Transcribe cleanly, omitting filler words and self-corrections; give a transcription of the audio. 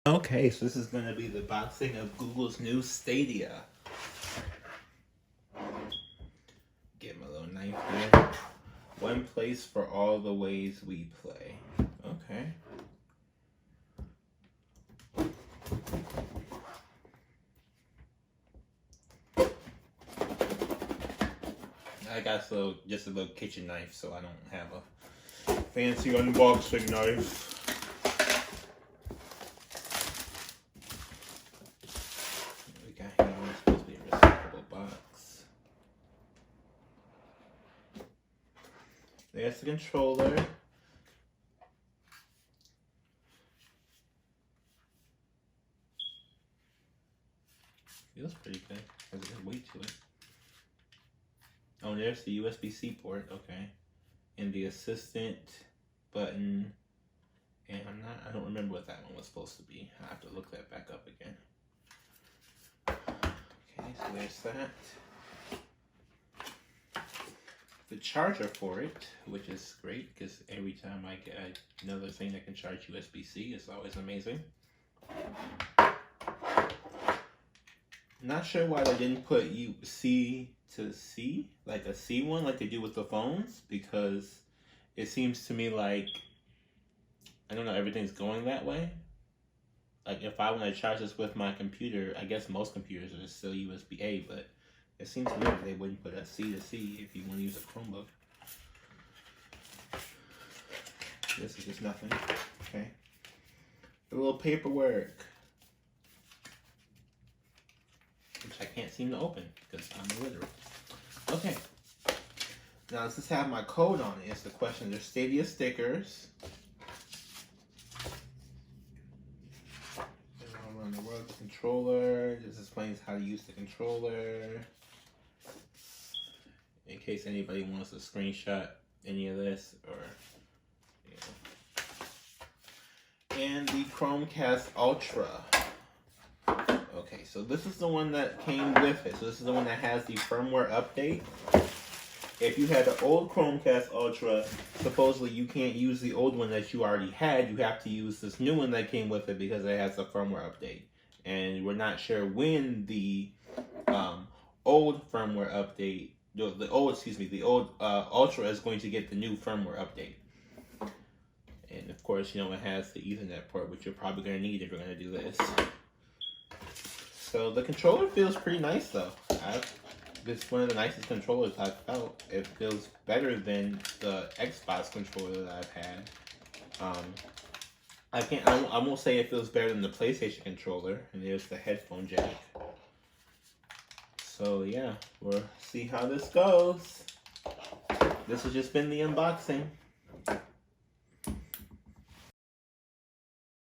Okay, so this is going to be the boxing of Google's new Stadia. Get my little knife here. One place for all the ways we play. Okay. I got just a little kitchen knife, so I don't have a fancy unboxing knife. We got here, it's supposed to be a recyclable box. There's the controller. Feels pretty good. Has a good weight to it. Oh, there's the USB-C port. Okay, and the assistant button. And I don't remember what that one was supposed to be. I have to look that back up again. Okay, so there's that. The charger for it, which is great because every time I get another thing that can charge USB-C, it's always amazing. Not sure why they didn't put C to C, like a C one, like they do with the phones, because it seems to me like, I don't know, everything's going that way. Like if I want to charge this with my computer, I guess most computers are still USB-A, but it seems weird they wouldn't put a C to C if you want to use a Chromebook. This is just nothing. Okay. The little paperwork, which I can't seem to open because I'm illiterate. Okay. Now let's just have my code on it. It's the question. There's Stadia stickers. All around the world, the controller. This explains how to use the controller. In case anybody wants to screenshot any of this, or and the Chromecast Ultra. Okay, so this is the one that came with it. So this is the one that has the firmware update. If you had the old Chromecast Ultra, supposedly you can't use the old one that you already had. You have to use this new one that came with it because it has a firmware update. And we're not sure when the old firmware update, the old Ultra is going to get the new firmware update. And of course, you know, it has the Ethernet port, which you're probably going to need if you're going to do this. So the controller feels pretty nice though. It's one of the nicest controllers I've felt. It feels better than the Xbox controller that I've had. I won't say it feels better than the PlayStation controller. And there's the headphone jack. So yeah, we'll see how this goes. This has just been the unboxing.